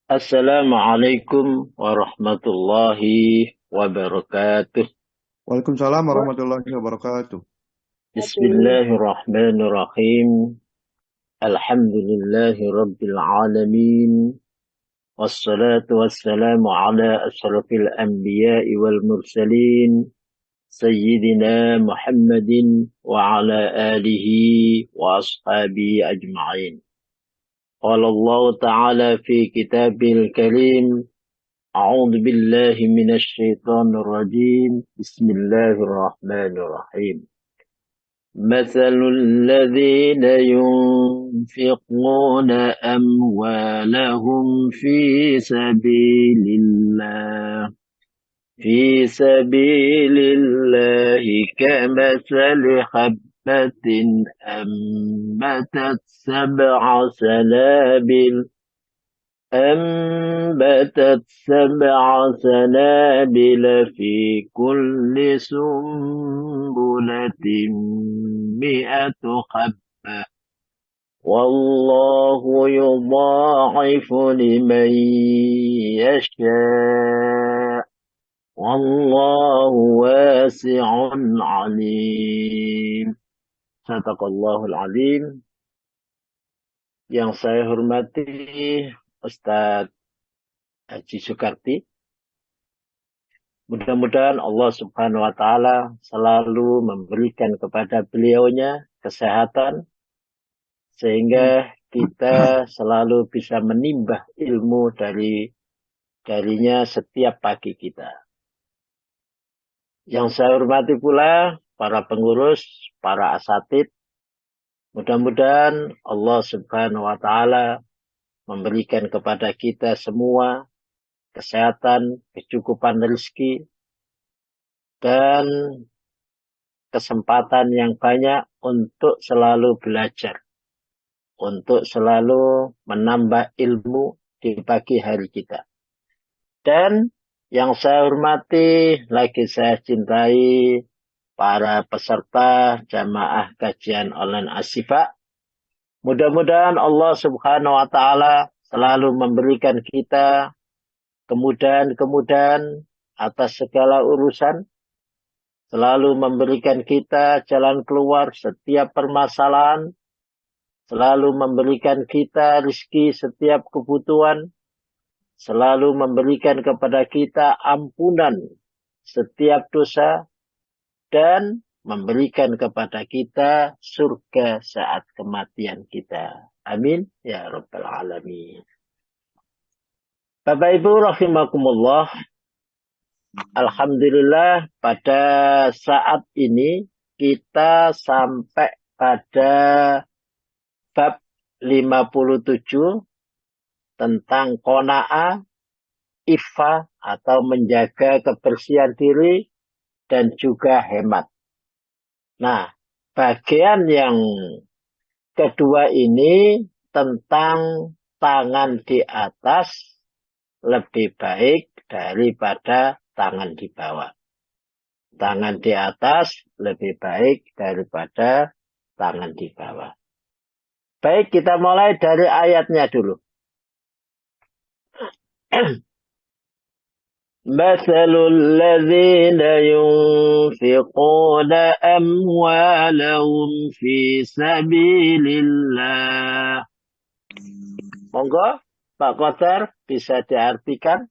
Assalamualaikum warahmatullahi wabarakatuh. Waalaikumsalam warahmatullahi wabarakatuh. Bismillahirrahmanirrahim. Alhamdulillahi rabbil alamin. Wassalatu wassalamu ala asrafil anbiya'i wal mursalin. Sayyidina Muhammadin wa ala alihi wa ashabihi ajma'in. Qala Allah Ta'ala fi kitabil karim. أعوذ بالله من الشيطان الرجيم بسم الله الرحمن الرحيم مثل الذين ينفقون أموالهم في سبيل الله كمثل حبة أنبتت سبع سنابل في كل سنبلة 100 حبة والله يضاعف لمن يشاء والله واسع عليم. Sadaqallahul alim. Yang saya hormati Ustadz Haji Soekarti. Mudah-mudahan Allah Subhanahu wa Ta'ala selalu memberikan kepada beliaunya kesehatan sehingga kita selalu bisa menimbah ilmu darinya setiap pagi kita. Yang saya hormati pula para pengurus, para asatid. Mudah-mudahan Allah Subhanahu wa Ta'ala memberikan kepada kita semua kesehatan, kecukupan rezeki, dan kesempatan yang banyak untuk selalu belajar, untuk selalu menambah ilmu di pagi hari kita. Dan yang saya hormati, lagi saya cintai, para peserta jamaah kajian online Asyifa. Mudah-mudahan Allah Subhanahu wa Ta'ala selalu memberikan kita kemudahan-kemudahan atas segala urusan, selalu memberikan kita jalan keluar setiap permasalahan, selalu memberikan kita rezeki setiap kebutuhan, selalu memberikan kepada kita ampunan setiap dosa, dan memberikan kepada kita surga saat kematian kita. Amin ya rabbal alamin. Bapak Ibu rahimakumullah. Alhamdulillah pada saat ini kita sampai pada bab 57 tentang qanaah, iffah atau menjaga kebersihan diri dan juga hemat. Nah, bagian yang kedua ini tentang tangan di atas lebih baik daripada tangan di bawah. Tangan di atas lebih baik daripada tangan di bawah. Baik, kita mulai dari ayatnya dulu. مثل الذين ينفقون أموالهم في سبيل الله. Monggo Pak Kotar bisa diartikan.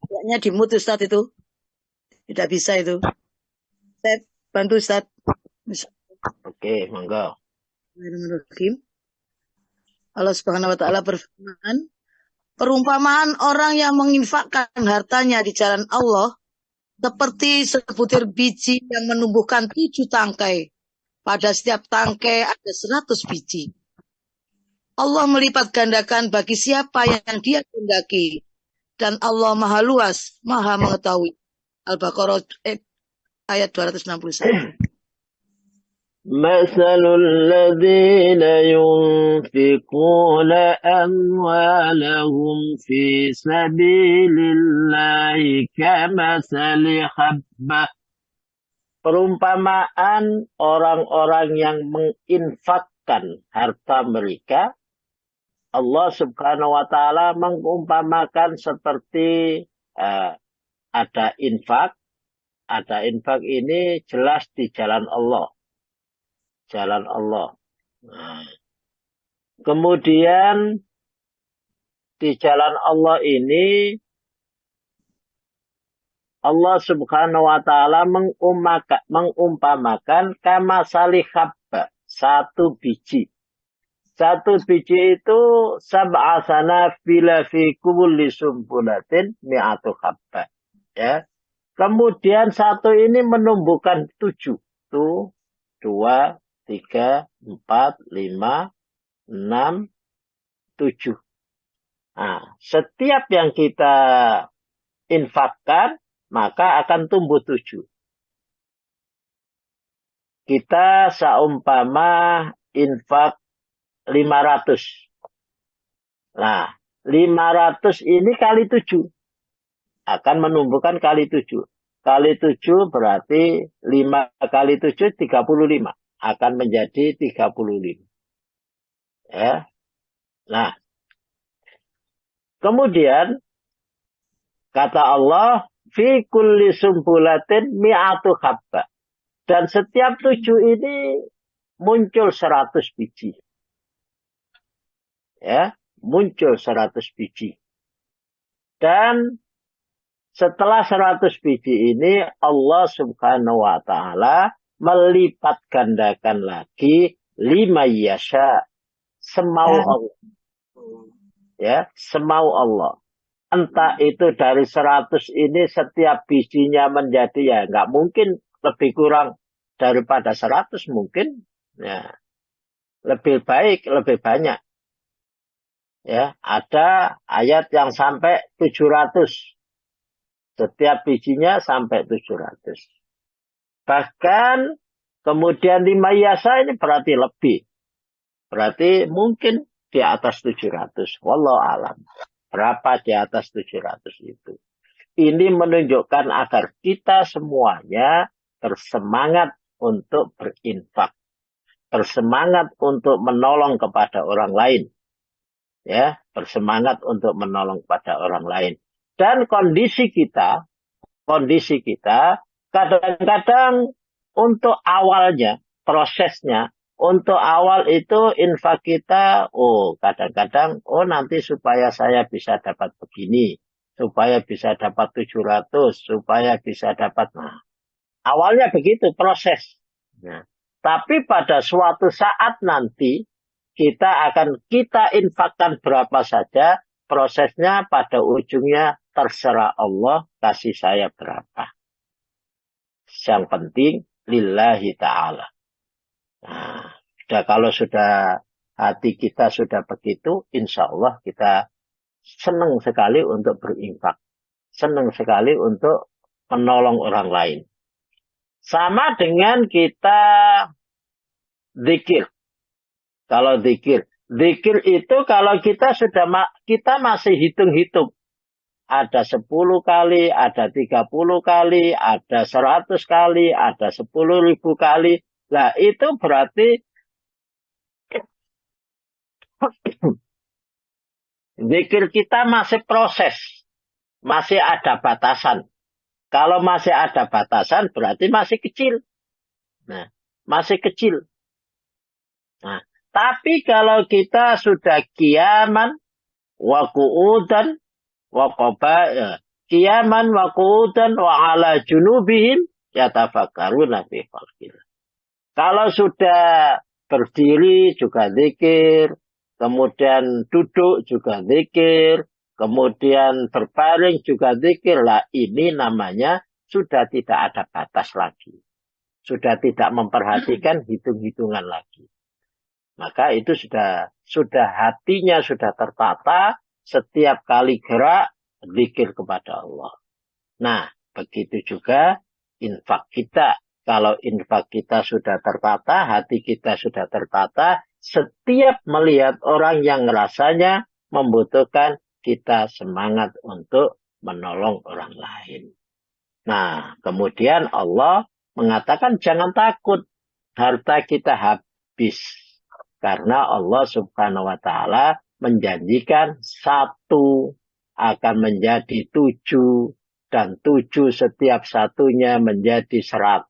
Kayaknya dimut Ustaz itu. Tidak bisa itu. Saya bantu Ustaz. Oke, monggo. Bismillahirrahmanirrahim. Allah Subhanahu wa Ta'ala berfirman, perumpamaan orang yang menginfakkan hartanya di jalan Allah seperti sebutir biji yang menumbuhkan 7 tangkai. Pada setiap tangkai ada 100 biji. Allah melipat gandakan bagi siapa yang Dia kehendaki. Dan Allah Maha Luas, Maha Mengetahui. Al-Baqarah ayat 261. مثل الذين ينفقون أموالهم في سبيل الله كمثل حبة. Perumpamaan orang-orang yang menginfakkan harta mereka, Allah Subhanahu wa Ta'ala mengumpamakan seperti ada infak. Ada infak ini jelas di jalan Allah. Jalan Allah. Nah, kemudian di jalan Allah ini Allah Subhanahu wa Ta'ala mengumpamakan kama habba, satu biji. Satu biji itu sab'asana bila fi kulli sumbulatin mi'atu habba. Ya. Kemudian satu ini menumbuhkan 7. 2, 3, 4, 5, 6, 7. Nah, setiap yang kita infakkan, maka akan tumbuh 7. Kita seumpama infak 500. Nah, 500 ini kali 7. Akan menumbuhkan kali 7. Kali 7 berarti 5 kali 7, 35. Akan menjadi 35. Ya. Nah, kemudian kata Allah, fi kulli sumbulatin mi'atu habba. Dan setiap 7 ini muncul 100 biji. Ya, muncul 100 biji. Dan setelah 100 biji ini, Allah Subhanahu wa Ta'ala melipat gandakan lagi 5 yasha. Semau Allah. Ya, semau Allah. Entah itu dari 100 ini setiap bijinya menjadi, ya nggak mungkin lebih kurang daripada 100 mungkin. Ya, lebih baik, lebih banyak. Ya, ada ayat yang sampai 700. Setiap bijinya sampai 700. Bahkan kemudian 5 yasa ini berarti lebih. Berarti mungkin di atas 700. Wallahu alam. Berapa di atas 700 itu. Ini menunjukkan agar kita semuanya bersemangat untuk berinfak. Bersemangat untuk menolong kepada orang lain. Ya, bersemangat untuk menolong kepada orang lain. Dan kondisi kita kadang-kadang untuk awalnya, prosesnya, untuk awal itu infak kita, kadang-kadang, nanti supaya saya bisa dapat begini, supaya bisa dapat 700, supaya bisa dapat, awalnya begitu proses. Nah, tapi pada suatu saat nanti, kita infakkan berapa saja, prosesnya pada ujungnya terserah Allah kasih saya berapa. Yang penting lillahi ta'ala. Nah, kalau sudah hati kita sudah begitu, insya Allah kita senang sekali untuk berinfak. Senang sekali untuk menolong orang lain. Sama dengan kita zikir. Kalau zikir itu kalau kita masih hitung-hitung. Ada 10 kali, ada 30 kali, ada 100 kali, ada 10.000 kali. Nah, itu berarti zikir kita masih proses. Masih ada batasan. Kalau masih ada batasan, berarti masih kecil. Nah, masih kecil. Nah, tapi kalau kita sudah qiyaman, wa qu'udan, wa qaba, qiyaman wa qu'udan wa ala junubihim yatafakkaruna fi khalqillah. Kalau sudah berdiri juga zikir, kemudian duduk juga zikir, kemudian berbaring juga zikir. Lah ini namanya sudah tidak ada batas lagi. Sudah tidak memperhatikan hitung-hitungan lagi. Maka itu sudah hatinya sudah tertata, setiap kali gerak zikir kepada Allah. Nah, begitu juga infak kita. Kalau infak kita sudah tertata, hati kita sudah tertata, setiap melihat orang yang rasanya membutuhkan, kita semangat untuk menolong orang lain. Nah, kemudian Allah mengatakan jangan takut harta kita habis. Karena Allah Subhanahu wa Ta'ala menjanjikan 1 akan menjadi 7 dan 7 setiap satunya menjadi 100.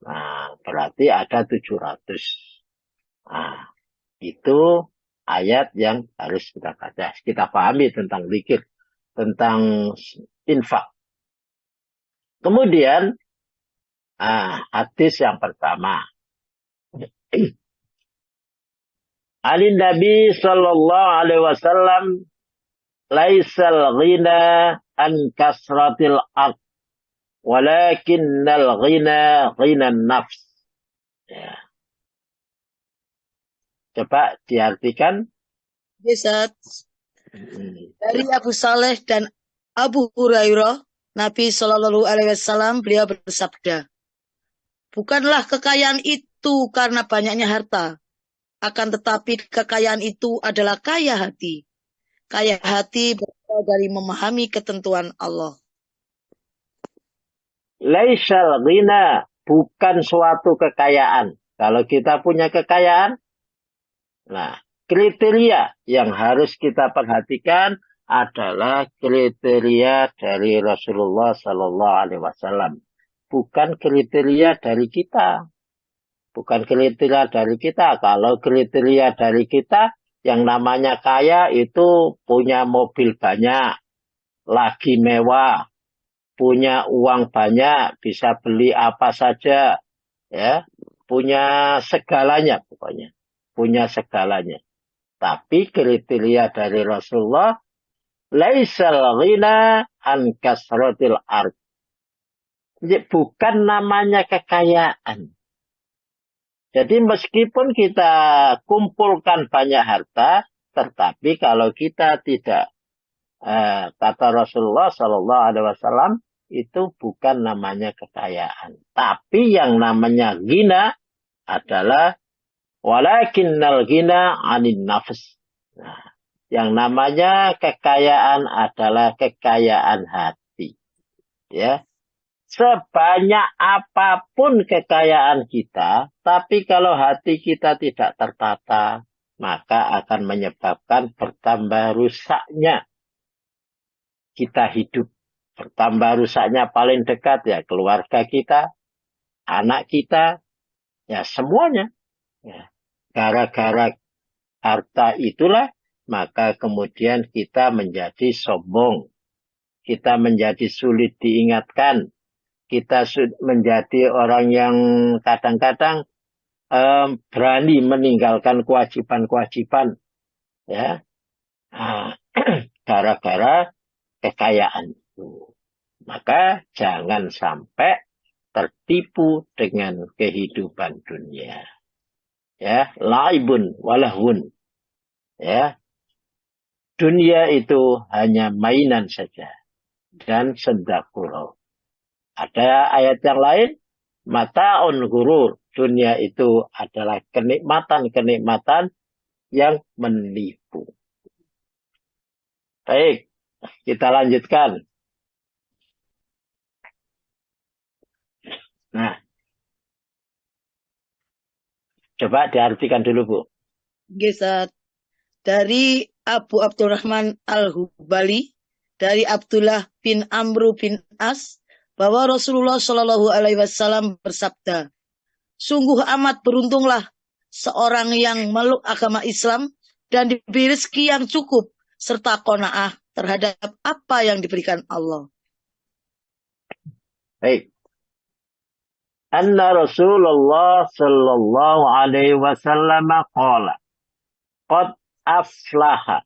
Nah, berarti ada 700. Nah, itu ayat yang harus kita baca. Kita pahami tentang zikir, tentang infak. Kemudian, hadis yang pertama. Ali Nabi sallallahu alaihi wasallam, laisal ghina an kasratil ard, walakinnal ghina ghinan nafs. Ya. Coba diartikan. Bisa. Dari Abu Saleh dan Abu Hurairah, Nabi Shallallahu Alaihi Wasallam beliau bersabda, bukanlah kekayaan itu karena banyaknya harta, akan tetapi kekayaan itu adalah kaya hati. Kaya hati berasal dari memahami ketentuan Allah. Laisal ghina, bukan suatu kekayaan. Kalau kita punya kekayaan, nah, kriteria yang harus kita perhatikan adalah kriteria dari Rasulullah Sallallahu Alaihi Wasallam, bukan kriteria dari kita. Bukan kriteria dari kita. Kalau kriteria dari kita, yang namanya kaya itu punya mobil banyak, lagi mewah, punya uang banyak, bisa beli apa saja, ya, punya segalanya pokoknya, punya segalanya. Tapi kriteria dari Rasulullah, laisal ghina an kasratil ard. Bukan namanya kekayaan. Jadi meskipun kita kumpulkan banyak harta, tetapi kalau kita tidak, kata Rasulullah Sallallahu Alaihi Wasallam, itu bukan namanya kekayaan. Tapi yang namanya ghina adalah walakinnal ghina anin nafs. Nah, yang namanya kekayaan adalah kekayaan hati. Ya. Sebanyak apapun kekayaan kita, tapi kalau hati kita tidak tertata, maka akan menyebabkan bertambah rusaknya kita hidup. Bertambah rusaknya paling dekat ya keluarga kita, anak kita, ya semuanya. Ya. Gara-gara harta itulah, maka kemudian kita menjadi sombong. Kita menjadi sulit diingatkan. Kita menjadi orang yang kadang-kadang berani meninggalkan kewajiban-kewajiban, ya, gara-gara kekayaan itu. Maka jangan sampai tertipu dengan kehidupan dunia. Ya, laibun walahun. Ya, dunia itu hanya mainan saja dan senda gurau. Ada ayat yang lain, mata'un ghurur. Dunia itu adalah kenikmatan-kenikmatan yang menipu. Baik, kita lanjutkan. Nah, coba diartikan dulu, Bu. Gesat. Dari Abu Abdurrahman Al-Hubali, dari Abdullah bin Amru bin As, bahwa Rasulullah Shallallahu Alaihi Wasallam bersabda, sungguh amat beruntunglah seorang yang meluk agama Islam dan diberi rezeki yang cukup serta qanaah terhadap apa yang diberikan Allah. Baik. Anna Rasulullah Shallallahu Alaihi Wasallam qala, qad aflaha,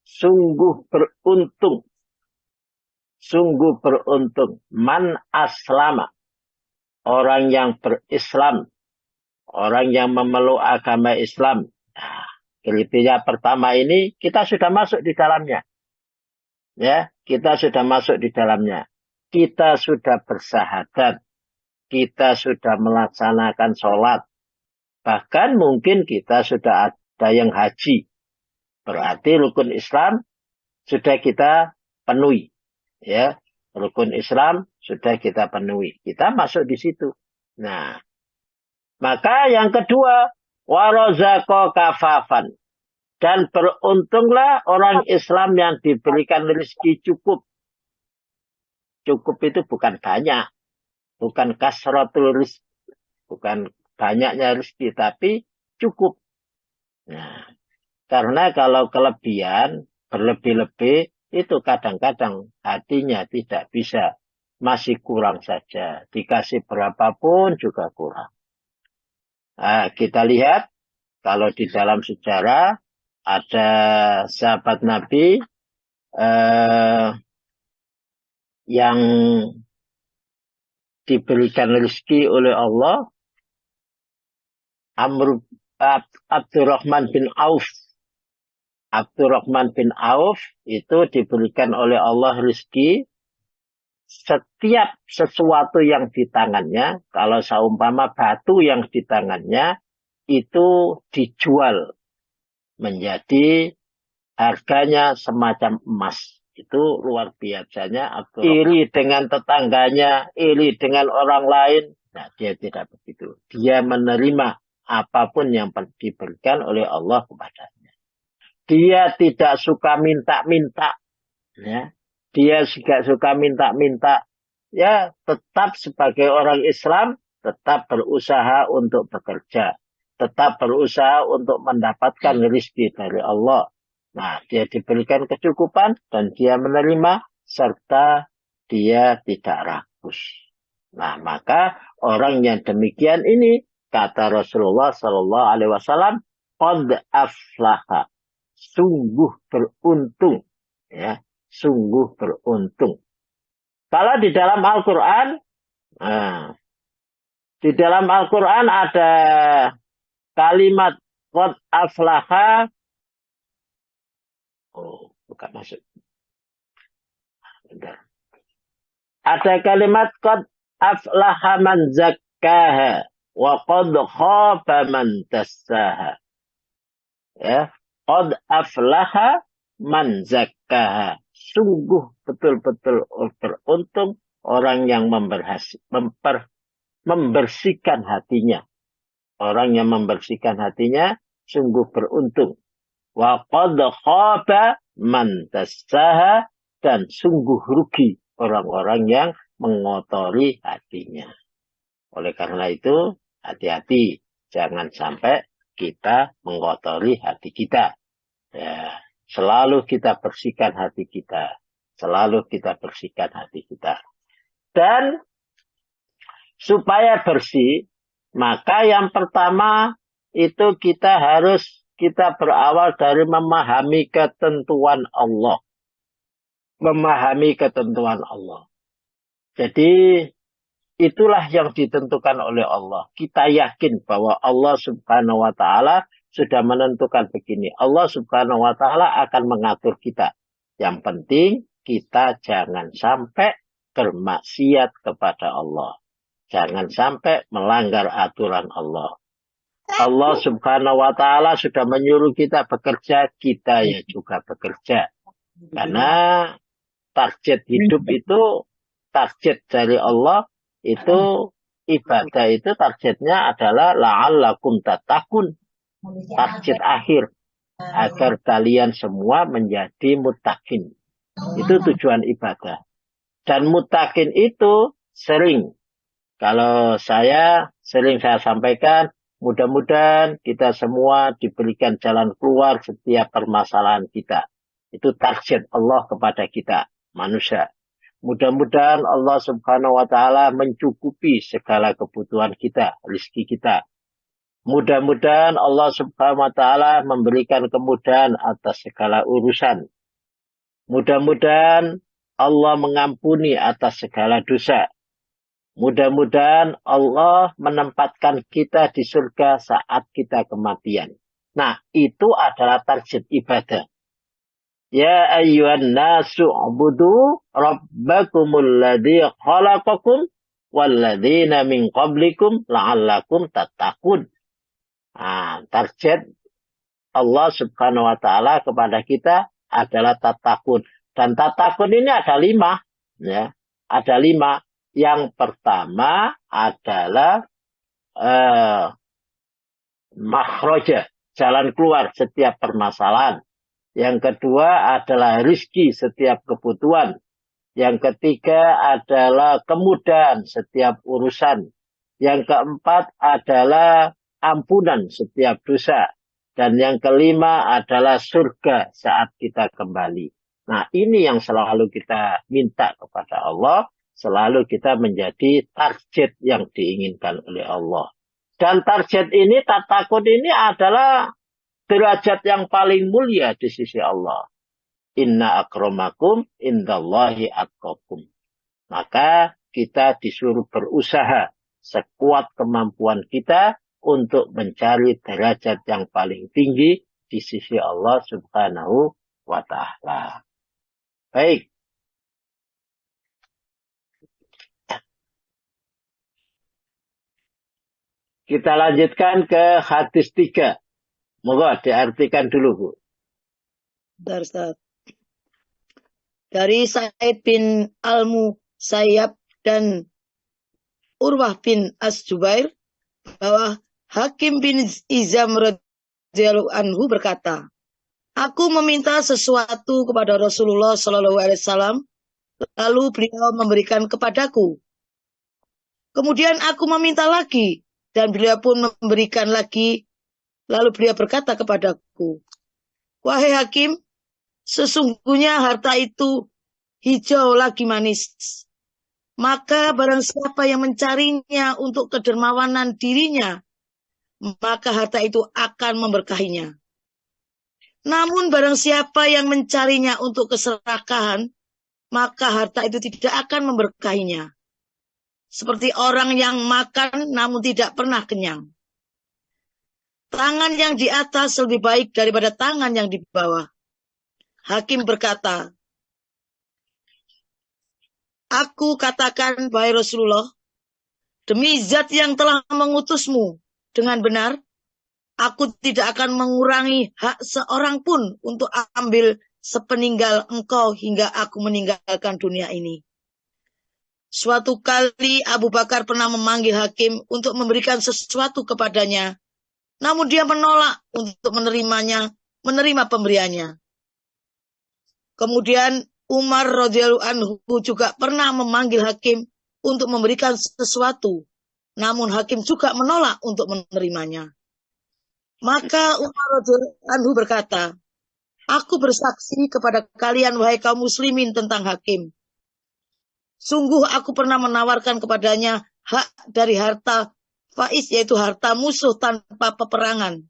sungguh beruntung man aslama, orang yang berislam, orang yang memeluk agama Islam. Nah, kriteria pertama ini kita sudah masuk di dalamnya. Ya, kita sudah masuk di dalamnya. Kita sudah bersahadat, kita sudah melaksanakan sholat, bahkan mungkin kita sudah ada yang haji. Berarti rukun Islam sudah kita penuhi. Ya, rukun Islam sudah kita penuhi. Kita masuk di situ. Nah, maka yang kedua, warazaqo kafafan, Dan beruntunglah orang Islam yang diberikan rezeki cukup. Cukup itu bukan banyak. Bukan kasratul rizki. Bukan banyaknya rezeki, tapi cukup. Nah, karena kalau kelebihan, berlebih-lebih, itu kadang-kadang hatinya tidak bisa. Masih kurang saja. Dikasih berapapun juga kurang. Nah, kita lihat, kalau di dalam sejarah, ada sahabat Nabi yang diberikan rezeki oleh Allah, Abdurrahman bin Auf. Abdurrahman bin Auf itu diberikan oleh Allah rezeki, setiap sesuatu yang di tangannya, kalau seumpama batu yang di tangannya, itu dijual menjadi harganya semacam emas. Itu luar biasanya. Iri dengan tetangganya, iri dengan orang lain. Nah, dia tidak begitu. Dia menerima apapun yang diberikan oleh Allah kepadanya. Dia tidak suka minta-minta. Ya. Dia juga suka minta-minta. Ya, tetap sebagai orang Islam, tetap berusaha untuk bekerja. Tetap berusaha untuk mendapatkan rezeki dari Allah. Nah, dia diberikan kecukupan dan dia menerima serta dia tidak rakus. Nah, maka orang yang demikian ini, kata Rasulullah Sallallahu Alaihi Wasallam, qad aflaha, sungguh beruntung, ya, sungguh beruntung. Kalau di dalam Al-Quran, di dalam Al-Quran ada kalimat qad aflaha. Oh, bukan masuk. Bentar. Ada kalimat qad aflaha man zakkaha wa qad khaba man dassaha. Ya, qad aflaha man zakkaha. Sungguh betul-betul beruntung orang yang membersihkan hatinya. Orang yang membersihkan hatinya sungguh beruntung. Wa qad khaba man dassaha, dan sungguh rugi orang-orang yang mengotori hatinya. Oleh karena itu, hati-hati, jangan sampai kita mengotori hati kita. Ya, selalu kita bersihkan hati kita. Selalu kita bersihkan hati kita. Dan supaya bersih, maka yang pertama itu kita berawal dari memahami ketentuan Allah. Memahami ketentuan Allah. Jadi itulah yang ditentukan oleh Allah. Kita yakin bahwa Allah Subhanahu wa Ta'ala sudah menentukan begini. Allah Subhanahu wa Ta'ala akan mengatur kita. Yang penting kita jangan sampai bermaksiat kepada Allah. Jangan sampai melanggar aturan Allah. Allah Subhanahu wa Ta'ala sudah menyuruh kita bekerja, kita ya juga bekerja. Karena target hidup itu, target dari Allah itu, ibadah itu targetnya adalah la'allakum tattaqun. Target akhir, agar kalian semua menjadi muttaqin. Itu tujuan ibadah. Dan muttaqin itu kalau saya sampaikan, mudah-mudahan kita semua diberikan jalan keluar setiap permasalahan kita. Itu target Allah kepada kita, manusia. Mudah-mudahan Allah Subhanahu wa Ta'ala mencukupi segala kebutuhan kita, rezeki kita. Mudah-mudahan Allah Subhanahu wa Ta'ala memberikan kemudahan atas segala urusan. Mudah-mudahan Allah mengampuni atas segala dosa. Mudah-mudahan Allah menempatkan kita di surga saat kita kematian. Nah, itu adalah target ibadah. Ya ayyuhan nasu ubudu rabbakumul ladzi khalaqakum walladzina min qablikum la'allakum tattaqun. Nah, target Allah Subhanahu wa Ta'ala kepada kita adalah tattaqun. Dan tattaqun ini ada 5. Ya, ada 5. Yang pertama adalah makhraja. jalan keluar setiap permasalahan. Yang kedua adalah rizki setiap kebutuhan. Yang ketiga adalah kemudahan setiap urusan. Yang keempat adalah ampunan setiap dosa. Dan yang kelima adalah surga saat kita kembali. Nah, ini yang selalu kita minta kepada Allah. Selalu kita menjadi target yang diinginkan oleh Allah. Dan target ini, tak takut ini adalah derajat yang paling mulia di sisi Allah. Inna akramakum indallahi atqakum. Maka kita disuruh berusaha sekuat kemampuan kita untuk mencari derajat yang paling tinggi di sisi Allah Subhanahu wa Ta'ala. Baik. Kita lanjutkan ke hadis 3. Moga diartikan dulu, Bu. Dari Sa'id bin Al-Musayyab dan Urwah bin As-Jubair bahwa Hakim bin Hizam radhiyallahu anhu berkata, aku meminta sesuatu kepada Rasulullah Shallallahu Alaihi Wasallam, lalu beliau memberikan kepadaku. Kemudian aku meminta lagi, dan beliau pun memberikan lagi. Lalu beliau berkata kepadaku, wahai Hakim, sesungguhnya harta itu hijau lagi manis. Maka barang siapa yang mencarinya untuk kedermawanan dirinya, maka harta itu akan memberkahinya. Namun barang siapa yang mencarinya untuk keserakahan, maka harta itu tidak akan memberkahinya. Seperti orang yang makan namun tidak pernah kenyang. Tangan yang di atas lebih baik daripada tangan yang di bawah. Hakim berkata, aku katakan, wahai Rasulullah, demi zat yang telah mengutusmu dengan benar, aku tidak akan mengurangi hak seorang pun untuk ambil sepeninggal engkau hingga aku meninggalkan dunia ini. Suatu kali Abu Bakar pernah memanggil Hakim untuk memberikan sesuatu kepadanya, namun dia menolak untuk menerima pemberiannya. Kemudian Umar radhiyallahu anhu juga pernah memanggil Hakim untuk memberikan sesuatu, namun Hakim juga menolak untuk menerimanya. Maka Umar radhiyallahu anhu berkata, aku bersaksi kepada kalian wahai kaum muslimin tentang Hakim. Sungguh aku pernah menawarkan kepadanya hak dari harta faiz, yaitu harta musuh tanpa peperangan.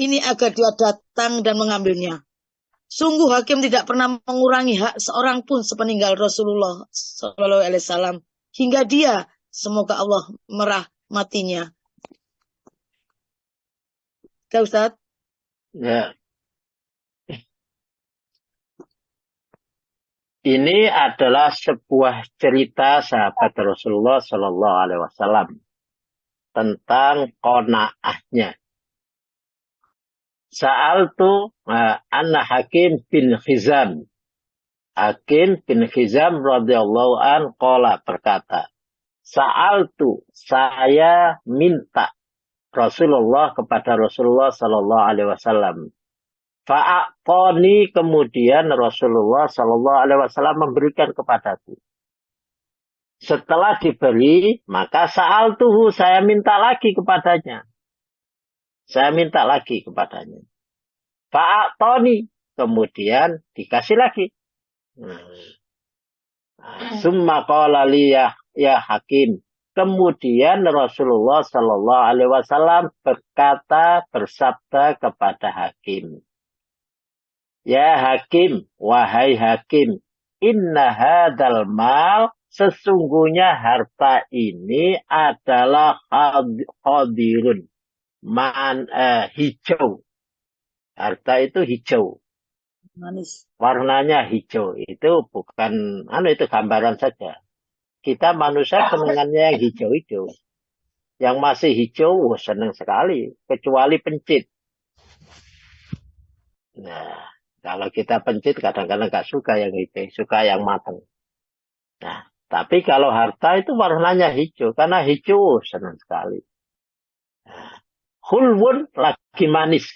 Ini agar dia datang dan mengambilnya. Sungguh Hakim tidak pernah mengurangi hak seorang pun sepeninggal Rasulullah Sallallahu Alaihi Wasallam hingga dia, semoga Allah merahmatinya. Oke, Ustaz? Ya. Ini adalah sebuah cerita sahabat Rasulullah Sallallahu Alaihi Wasallam tentang qanaahnya. Sa'altu anna Hakim bin Hizam. Hakim bin Hizam radhiyallahu an qala berkata, sa'altu, saya minta Rasulullah kepada Rasulullah Sallallahu Alaihi Wasallam. Fa'aqoni, kemudian Rasulullah Sallallahu Alaihi Wasallam memberikan kepadaku. Setelah diberi, maka sa'altuhu, saya minta lagi kepadanya. Saya minta lagi kepadanya. Fa'aqoni, kemudian dikasih lagi. Summa qala li ya Hakim. Kemudian Rasulullah Sallallahu Alaihi Wasallam bersabda kepada Hakim. Ya Hakim, wahai Hakim, inna hadal mal, sesungguhnya harta ini adalah hadirun, hijau. Harta itu hijau. Manis. Warnanya hijau, itu bukan, itu gambaran saja. Kita manusia senangannya yang hijau-hijau. Yang masih hijau, senang sekali, kecuali pencit. Nah, kalau kita pencit kadang-kadang nggak suka yang hijau, suka yang matang. Nah, tapi kalau harta itu warnanya hijau, karena hijau senang sekali. Nah, Hulwun lagi manis.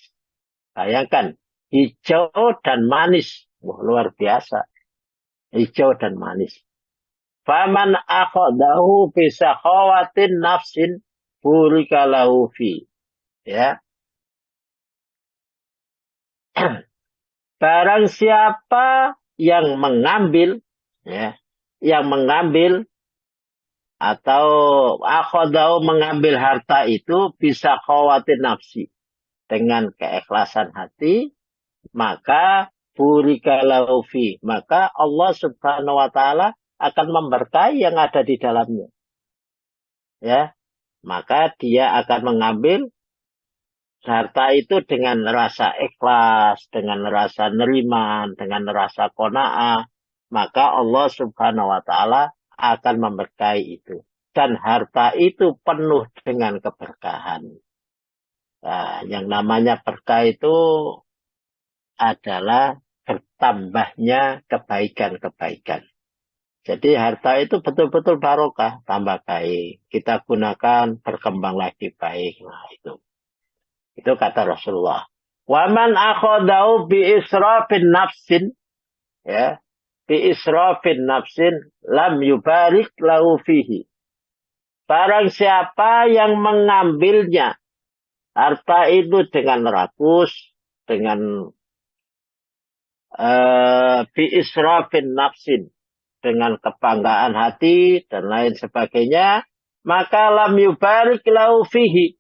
Bayangkan, hijau dan manis. Wah, luar biasa. Hijau dan manis. Faman akhadahu bisa khawatin nafsin burika lahu fi. Ya. Barang siapa yang mengambil, ya, yang mengambil atau akhadahu mengambil harta itu bisa khawatin nafsi dengan keikhlasan hati, maka burika lahu fi, maka Allah Subhanahu wa taala akan memberkahi yang ada di dalamnya. Ya, maka dia akan mengambil harta itu dengan rasa ikhlas, dengan rasa neriman, dengan rasa qanaah, maka Allah Subhanahu wa taala akan memberkahi itu. Dan harta itu penuh dengan keberkahan. Nah, yang namanya berkah itu adalah bertambahnya kebaikan-kebaikan. Jadi harta itu betul-betul barokah, tambah baik. Kita gunakan berkembang lagi baik. Nah, itu kata Rasulullah. Waman akhadahu bi israfin nafsin, ya, bi israfin nafsin lam yubarik lahu fihi. Barang siapa yang mengambilnya harta itu dengan rakus, dengan bi israfin nafsin, dengan kebanggaan hati dan lain sebagainya, maka lam yubarik lahu fihi,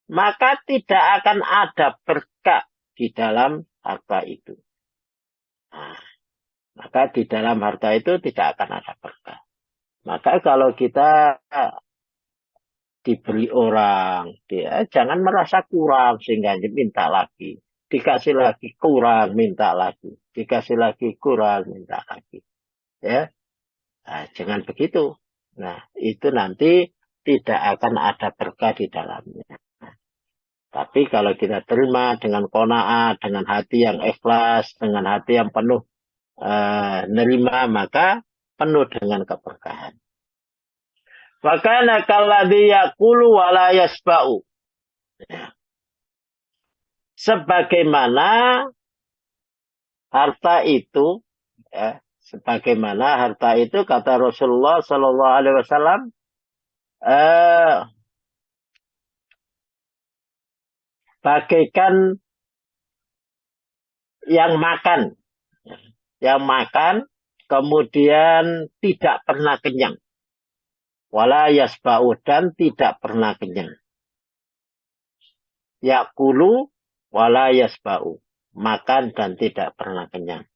maka tidak akan ada berkah di dalam harta itu. Nah, maka di dalam harta itu tidak akan ada berkah. Maka kalau kita diberi orang, dia jangan merasa kurang sehingga minta lagi. Dikasih lagi kurang, minta lagi. Dikasih lagi kurang, minta lagi. Ya, nah, jangan begitu. Nah, itu nanti tidak akan ada berkah di dalamnya. Tapi kalau kita terima dengan qanaah, dengan hati yang ikhlas, dengan hati yang penuh nerima, maka penuh dengan keberkahan. Fakana kalladzi yaqulu wa la yasba'u. Sebagaimana harta itu, ya, sebagaimana harta itu kata Rasulullah Sallallahu Alaihi Wasallam, bagaikan yang makan, kemudian tidak pernah kenyang. Wala yasba'u, dan tidak pernah kenyang. Yaqulu wala yasba'u, makan dan tidak pernah kenyang.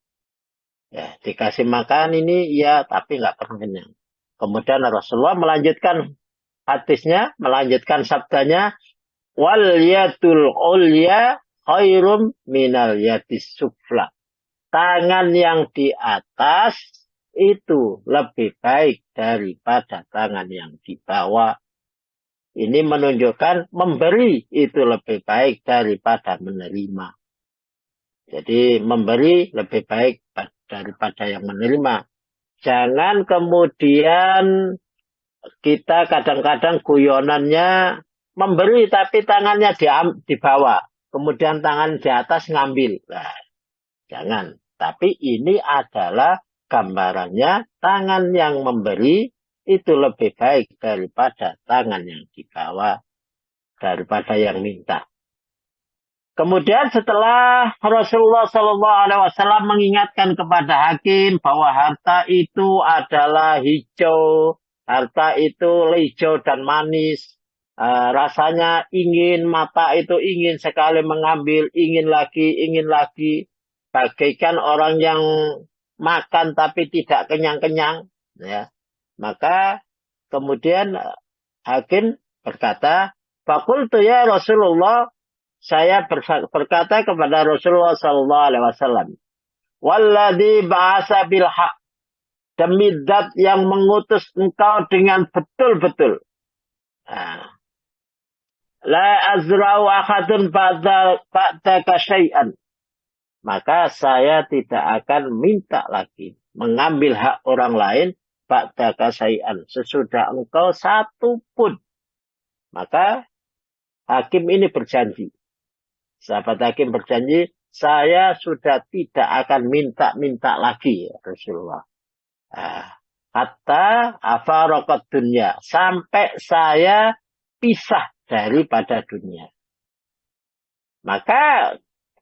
Ya, dikasih makan ini ya, tapi nggak pernah kenyang. Kemudian Rasulullah melanjutkan hadisnya, melanjutkan sabdanya, wal yadul ulya khairum minal yadis sufla. Tangan yang di atas itu lebih baik daripada tangan yang di bawah. Ini menunjukkan memberi itu lebih baik daripada menerima. Jadi memberi lebih baik daripada yang menerima. Jangan kemudian kita kadang-kadang guyonannya memberi tapi tangannya di bawah. Kemudian tangan di atas ngambil. Nah, jangan. Tapi ini adalah gambarannya tangan yang memberi itu lebih baik daripada tangan yang di bawah, daripada yang minta. Kemudian setelah Rasulullah Sallallahu Alaihi Wasallam mengingatkan kepada hakim bahwa harta itu adalah hijau, harta itu hijau dan manis, rasanya ingin, mata itu ingin sekali mengambil, ingin lagi, bagaikan orang yang makan tapi tidak kenyang-kenyang, ya. Maka kemudian hakim berkata, "Fakultu ya Rasulullah," saya berkata kepada Rasulullah Sallallahu Alaihi Wasallam, "Walladzi ba'asa bil haq, demi zat yang mengutus engkau dengan betul-betul. Nah, la azra'u ahadun ba'daka syai'an." Maka saya tidak akan minta lagi mengambil hak orang lain ba'daka syai'an, sesudah engkau satu pun. Maka Hakim ini berjanji. Sahabat Hakim berjanji, saya sudah tidak akan minta-minta lagi, ya Rasulullah. Hatta afaraqat dunya. Sampai saya pisah daripada dunia. Maka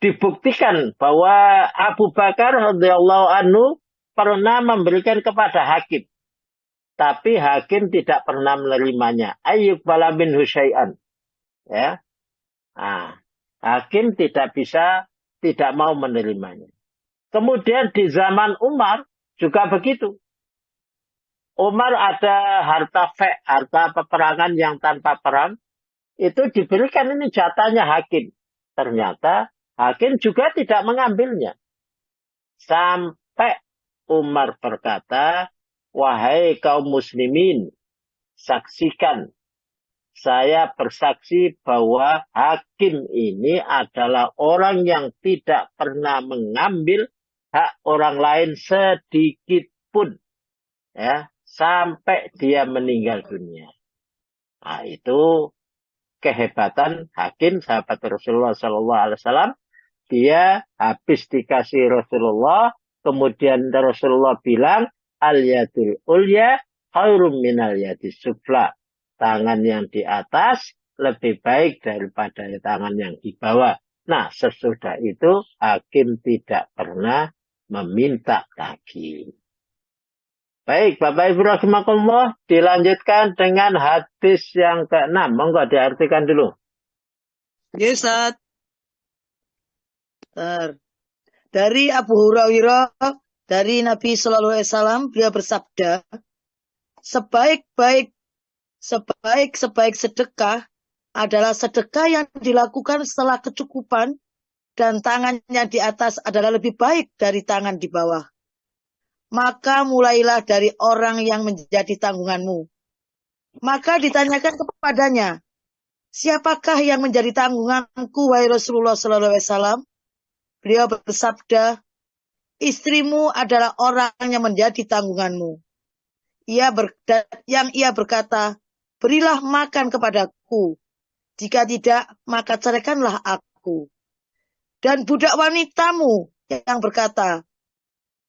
dibuktikan bahwa Abu Bakar radhiyallahu anhu pernah memberikan kepada Hakim. Tapi Hakim tidak pernah menerimanya. Ayyub balamin husyai'an. Ya. Hakim tidak mau menerimanya. Kemudian di zaman Umar juga begitu. Umar ada harta peperangan yang tanpa perang. Itu diberikan ini jatahnya Hakim. Ternyata Hakim juga tidak mengambilnya. Sampai Umar berkata, wahai kaum muslimin, saksikan. Saya bersaksi bahwa Hakim ini adalah orang yang tidak pernah mengambil hak orang lain sedikit pun. Ya, sampai dia meninggal dunia. Nah, itu kehebatan Hakim, sahabat Rasulullah SAW. Dia habis dikasih Rasulullah, kemudian Rasulullah bilang, al-yadul ulya khairum minal yadis sufla. Tangan yang di atas lebih baik daripada tangan yang di bawah. Nah, sesudah itu Hakim tidak pernah meminta lagi. Baik, Bapak Ibu rahimakumullah, dilanjutkan dengan hadis yang ke-6. Monggo diartikan dulu. Yes, Ustaz. Dari Abu Hurairah, dari Nabi Shallallahu Alaihi Wasallam, beliau bersabda, sebaik-baik sedekah adalah sedekah yang dilakukan setelah kecukupan dan tangannya di atas adalah lebih baik dari tangan di bawah. Maka mulailah dari orang yang menjadi tanggunganmu. Maka ditanyakan kepadanya, siapakah yang menjadi tanggunganku, wahai Rasulullah Sallallahu Alaihi Wasallam? Beliau bersabda, istrimu adalah orang yang menjadi tanggunganmu. Yang ia berkata, berilah makan kepadaku. Jika tidak, maka ceraikanlah aku. Dan budak wanitamu yang berkata,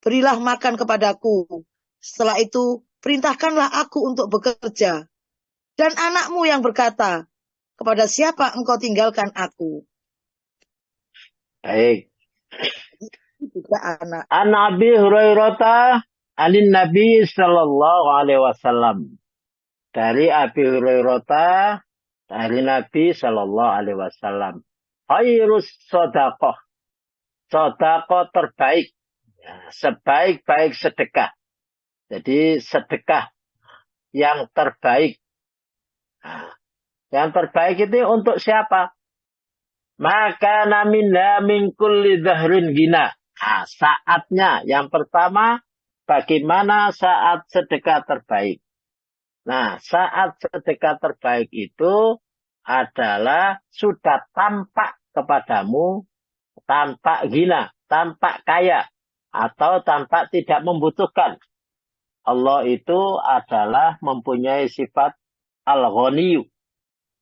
berilah makan kepadaku. Setelah itu, perintahkanlah aku untuk bekerja. Dan anakmu yang berkata, kepada siapa engkau tinggalkan aku? Baik. Juga anak. An Abi Hurairah anin Nabi sallallahu alaihi wasallam. Dari Abi Hurairah dari Nabi sallallahu alaihi wasallam. Khairus sedekah. Sedekah terbaik. Ya, sebaik-baik sedekah. Jadi sedekah yang terbaik. Nah, yang terbaik itu untuk siapa? Maka minna min kulli dhahrin gina. Nah, saatnya yang pertama, bagaimana saat sedekah terbaik? Nah, saat sedekah terbaik itu adalah sudah tampak kepadamu, tampak gina, tampak kaya, atau tampak tidak membutuhkan. Allah itu adalah mempunyai sifat al-ghaniyu.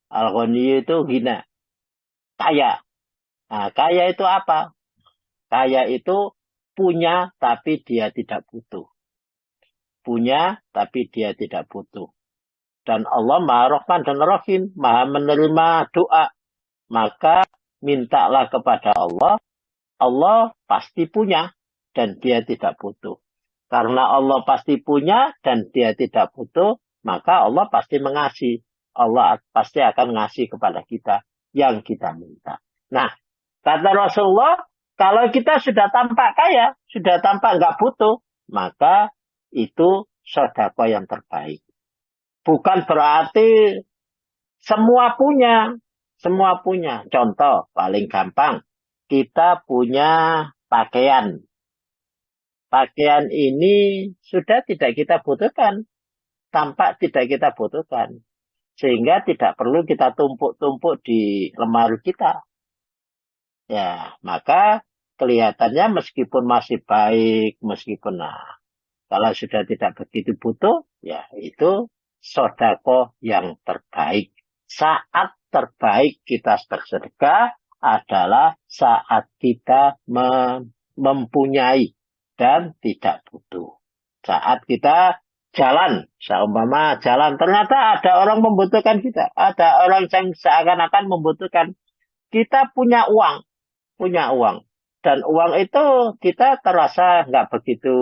Al-ghaniyu itu gina. Kaya. Nah, kaya itu apa? Kaya itu punya tapi dia tidak butuh. Punya tapi dia tidak butuh. Dan Allah Maha Rahman dan Rahim, Maha menerima doa. Maka mintalah kepada Allah. Allah pasti punya dan dia tidak butuh. Karena Allah pasti punya dan dia tidak butuh, maka Allah pasti mengasihi. Allah pasti akan ngasih kepada kita yang kita minta. Nah, kata Rasulullah, kalau kita sudah tampak kaya, sudah tampak nggak butuh, maka itu sedekah yang terbaik. Bukan berarti semua punya. Semua punya. Contoh paling gampang, kita punya pakaian. Pakaian ini sudah tidak kita butuhkan. Tampak tidak kita butuhkan. Sehingga tidak perlu kita tumpuk-tumpuk di lemari kita. Ya, maka kelihatannya meskipun masih baik, meskipun kalau sudah tidak begitu butuh, ya itu sedekah yang terbaik. Saat terbaik kita bersedekah adalah saat kita mempunyai dan tidak butuh. Saat kita jalan, seumpama jalan, ternyata ada orang membutuhkan kita. Ada orang yang seakan-akan membutuhkan. Kita punya uang. Dan uang itu kita terasa nggak begitu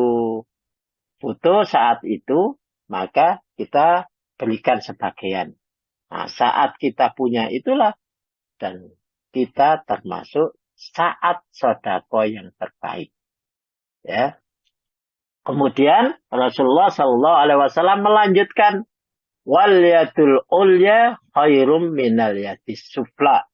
butuh saat itu, maka kita berikan sebagian. Nah, saat kita punya itulah, dan kita termasuk saat sedekah yang terbaik. Ya. Kemudian Rasulullah Shallallahu Alaihi Wasallam melanjutkan, wal yadul ulya khairum minal yadis sufla.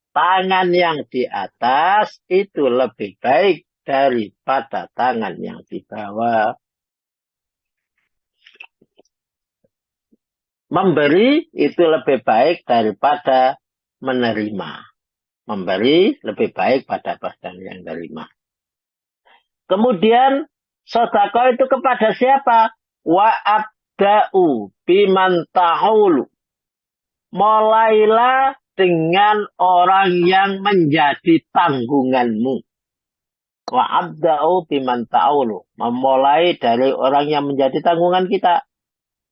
Tangan yang di atas itu lebih baik daripada tangan yang di bawah. Memberi itu lebih baik daripada menerima. Memberi lebih baik pada badan yang menerima. Kemudian sedekah itu kepada siapa? Wa abda'u biman ta'ulu. Mulailah dengan orang yang menjadi tanggunganmu. Wa abda'u biman ta'ulu. Memulai dari orang yang menjadi tanggungan kita.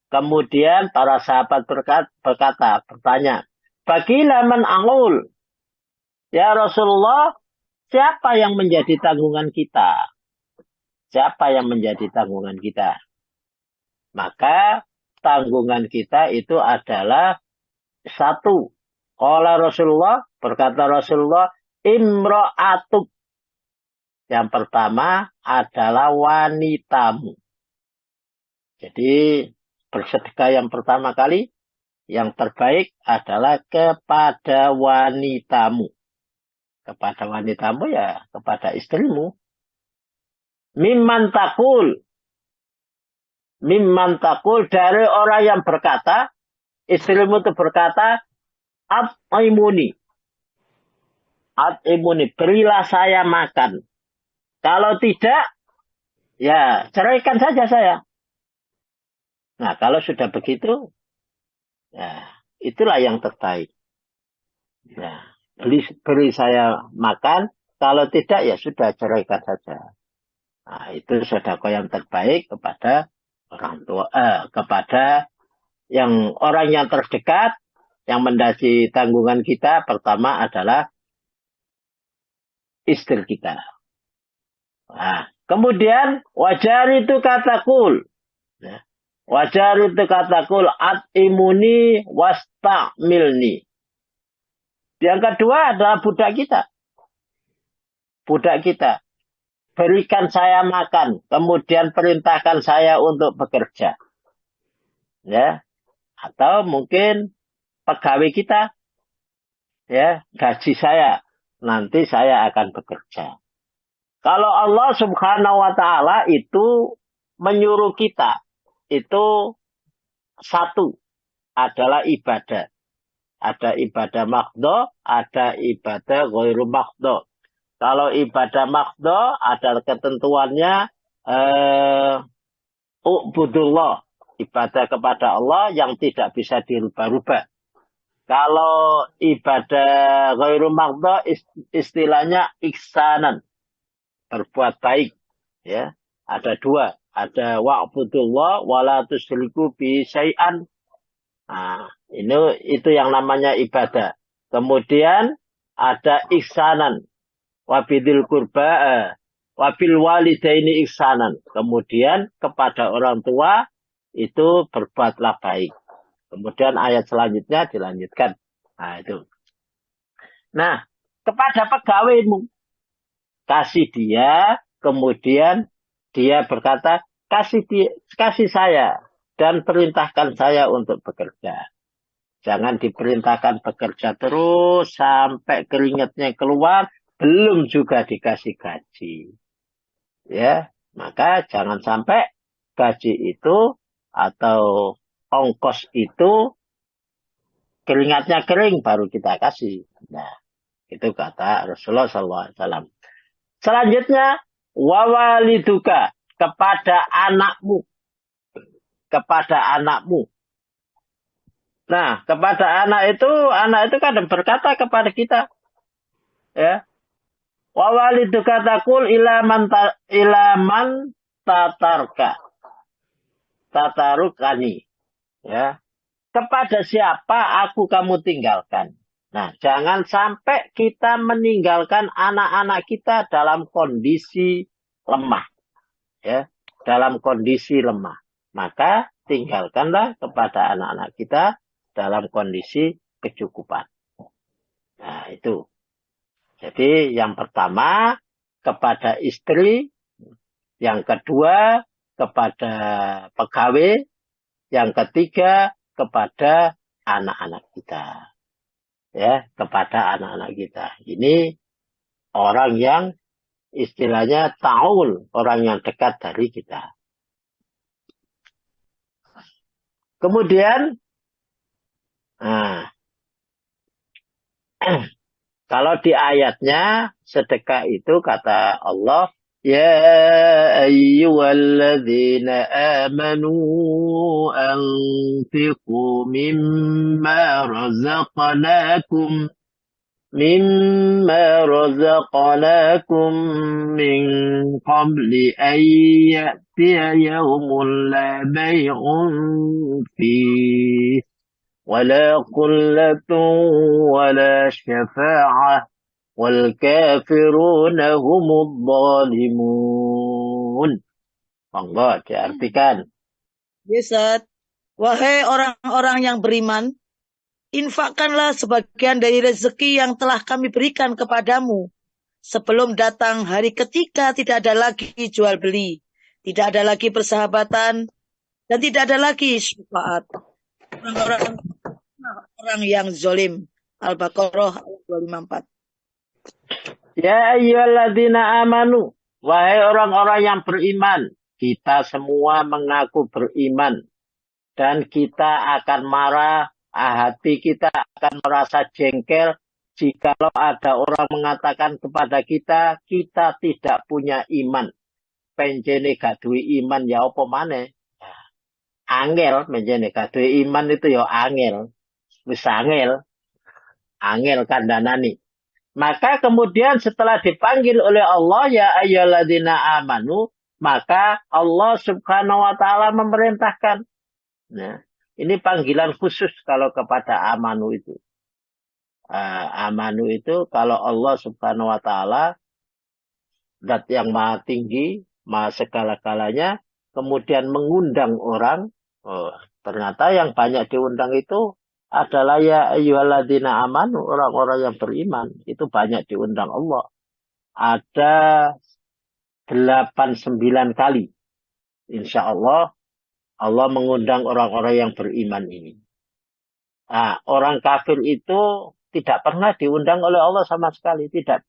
Kemudian para sahabat bertanya, bagilah man a'ul. Ya Rasulullah, siapa yang menjadi tanggungan kita? Siapa yang menjadi tanggungan kita? Maka tanggungan kita itu adalah satu. Qala Rasulullah, berkata Rasulullah, imra'atuk. Yang pertama adalah wanitamu. Jadi bersedekah yang pertama kali, yang terbaik adalah kepada wanitamu. Kepada wanitamu ya, kepada istrimu. Mimman takul dari orang yang berkata, istrimu itu berkata, At-imuni, berilah saya makan. Kalau tidak, ya ceraikan saja saya. Nah, kalau sudah begitu, ya itulah yang terbaik. Ya, beri saya makan. Kalau tidak, ya sudah ceraikan saja. Nah, itu sedekah yang terbaik kepada orang tua, kepada orang yang terdekat, yang menjadi tanggungan kita. Pertama adalah istri kita. Nah, kemudian wajar itu katakul. Ya. Wajar itu katakul at-imuni wasta'milni. Yang kedua adalah budak kita. Budak kita. Berikan saya makan, kemudian perintahkan saya untuk bekerja. Ya. Atau mungkin pegawai kita, ya, gaji saya, nanti saya akan bekerja. Kalau Allah Subhanahu wa Ta'ala itu menyuruh kita, itu satu adalah ibadah. Ada ibadah maqdo, ada ibadah ghairu maqdo. Kalau ibadah maqdo ada ketentuannya ubudullah, ibadah kepada Allah yang tidak bisa dirubah-rubah. Kalau ibadah ghairu maqdo istilahnya ihsanan, berbuat baik, ya. Ada dua, ada wa'budullah wala tusyriku bi syai'an. Nah, itu yang namanya ibadah. Kemudian ada ihsanan, wabidil kurba, wabil walidaini ihsanan. Kemudian kepada orang tua itu berbuatlah baik. Kemudian ayat selanjutnya dilanjutkan. Nah, itu. Nah, kepada pegawaimu, kasih dia, kemudian dia berkata, kasih saya, dan perintahkan saya untuk bekerja. Jangan diperintahkan bekerja terus sampai keringatnya keluar, belum juga dikasih gaji. Ya, maka jangan sampai gaji itu atau ongkos itu keringatnya kering baru kita kasih. Nah, itu kata Rasulullah SAW. Selanjutnya, wawaliduka, kepada anakmu. Kepada anakmu. Nah, kepada anak itu kadang berkata kepada kita, ya, wa waliduka taqul ilaman tatarukani, ya. Kepada siapa aku kamu tinggalkan? Nah, jangan sampai kita meninggalkan anak-anak kita dalam kondisi lemah, ya, dalam kondisi lemah. Maka tinggalkanlah kepada anak-anak kita dalam kondisi kecukupan. Nah, itu. Jadi yang pertama kepada istri, yang kedua kepada pegawai, yang ketiga kepada anak-anak kita. Ya, kepada anak-anak kita. Ini orang yang istilahnya taul, orang yang dekat dari kita. Kemudian, nah, kalau di ayatnya sedekah itu kata Allah, ya ayyuhalladzina amanu anfiqu mimma razaqnakum min qabli an ya'tiya yawmun la bay'un fihi wala qullatun wala syafa'ah wal kafiruna humudz zalimun. Monggo diartikan. Yes, wahai orang-orang yang beriman, infakkanlah sebagian dari rezeki yang telah kami berikan kepadamu sebelum datang hari ketika tidak ada lagi jual beli, tidak ada lagi persahabatan, dan tidak ada lagi syafaat. Orang yang zalim. Al-Baqarah ayat 254. Ya ayyuhalladzina amanu, wahai orang-orang yang beriman, kita semua mengaku beriman dan kita akan marah, hati kita akan merasa jengkel jikalau ada orang mengatakan kepada kita tidak punya iman. Penjene gak duwe iman ya apa maneh? Angel menjene gak duwe iman itu ya angel. Wis angel kandhanane. Maka kemudian setelah dipanggil oleh Allah ya ayyuhalladzina amanu, maka Allah Subhanahu wa taala memerintahkan. Nah, ini panggilan khusus kalau kepada amanu itu. Amanu itu kalau Allah Subhanahu wa taala zat yang maha tinggi, maha segala-galanya, kemudian mengundang orang, ternyata yang banyak diundang itu adalah ya ayyuhalladzina amanu, orang-orang yang beriman. Itu banyak diundang Allah. Ada 89 kali. Insya Allah, Allah mengundang orang-orang yang beriman ini. Nah, orang kafir itu tidak pernah diundang oleh Allah sama sekali. Tidak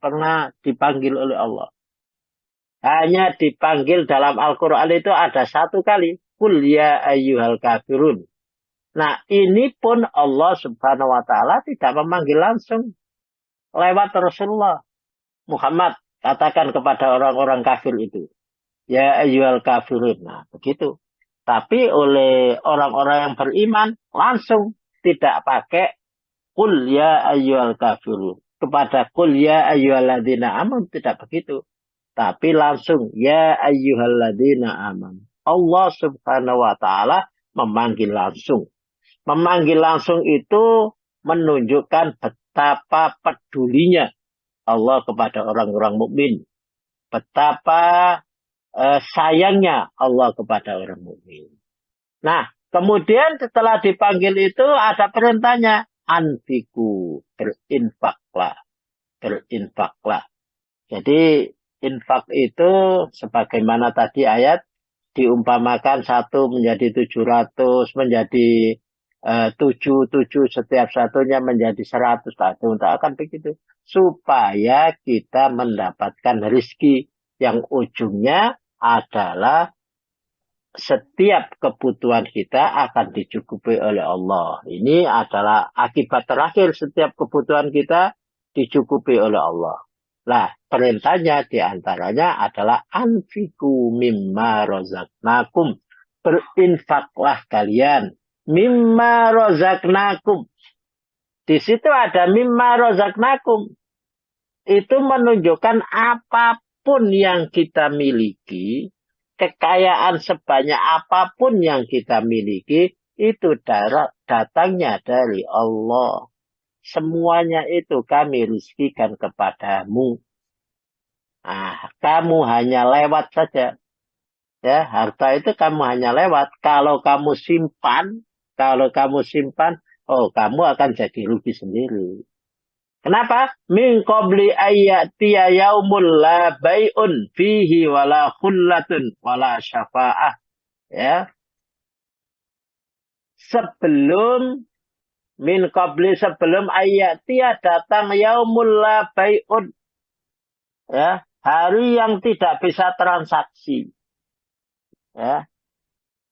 pernah dipanggil oleh Allah. Hanya dipanggil dalam Al-Quran itu ada satu kali. Qul ya ayyuhal kafirun. Nah, ini pun Allah Subhanahu wa taala tidak memanggil langsung lewat Rasulullah Muhammad. Katakan kepada orang-orang kafir itu, ya ayyuhal kafirun. Nah, begitu. Tapi oleh orang-orang yang beriman langsung, tidak pakai qul ya ayyuhal kafirun. Kepada qul ya ayyuhalladzina amanu tidak begitu. Tapi langsung ya ayyuhalladzina amanu. Allah Subhanahu wa taala memanggil langsung. Memanggil langsung itu menunjukkan betapa pedulinya Allah kepada orang-orang mukmin. Betapa sayangnya Allah kepada orang mukmin. Nah, kemudian setelah dipanggil itu ada perintahnya. Anfiku, berinfaklah. Berinfaklah. Jadi infak itu sebagaimana tadi ayat diumpamakan 1 menjadi 700, menjadi 7 setiap satunya menjadi 100. Untuk akan begitu. Supaya kita mendapatkan rezeki yang ujungnya adalah setiap kebutuhan kita akan dicukupi oleh Allah. Ini adalah akibat terakhir, setiap kebutuhan kita dicukupi oleh Allah. Nah, perintahnya diantaranya adalah anfiku mimma razaqnakum. Berinfaklah kalian mimma rozaknakum. Di situ ada mimma rozaknakum. Itu menunjukkan apapun yang kita miliki, kekayaan sebanyak apapun yang kita miliki, itu datangnya dari Allah. Semuanya itu kami rizkikan kepadamu. Nah, kamu hanya lewat saja. Ya, harta itu kamu hanya lewat. Kalau kamu simpan, oh kamu akan jadi rugi sendiri. Kenapa? Min qabli ayyatiya yaumul la bai'un fihi wala khullatun wala syafa'ah. Ya. Sebelum ayyatiya datang yaumul la bai'un. Ya, hari yang tidak bisa transaksi. Ya.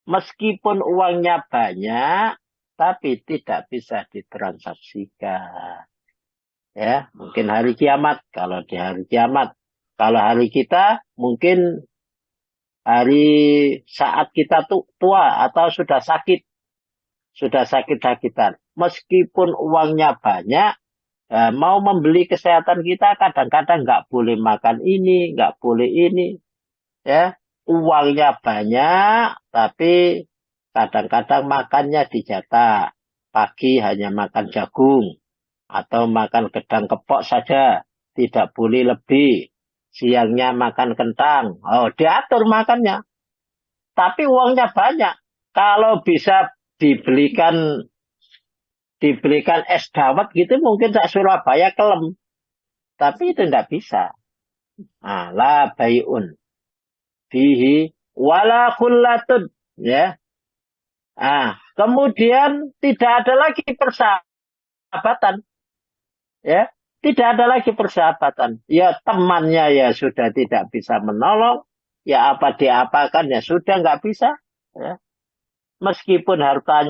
Meskipun uangnya banyak, tapi tidak bisa ditransaksikan. Ya, mungkin hari kiamat. Kalau di hari kiamat. Kalau hari kita, mungkin hari saat kita tua atau sudah sakit. Sudah sakit-sakitan. Meskipun uangnya banyak, mau membeli kesehatan kita kadang-kadang nggak boleh makan ini, nggak boleh ini. Ya, uangnya banyak, tapi kadang-kadang makannya dijatah. Pagi hanya makan jagung. Atau makan gedang kepok saja. Tidak boleh lebih. Siangnya makan kentang. Oh, diatur makannya. Tapi uangnya banyak. Kalau bisa dibelikan es dawet gitu mungkin sak Surabaya kelem. Tapi itu tidak bisa. La bai'un fihi wala khullatun. Ya. Kemudian tidak ada lagi persahabatan. Ya, tidak ada lagi persahabatan. Ya, temannya ya sudah tidak bisa menolong. Ya, apa diapakan ya sudah nggak bisa. Ya. Meskipun harta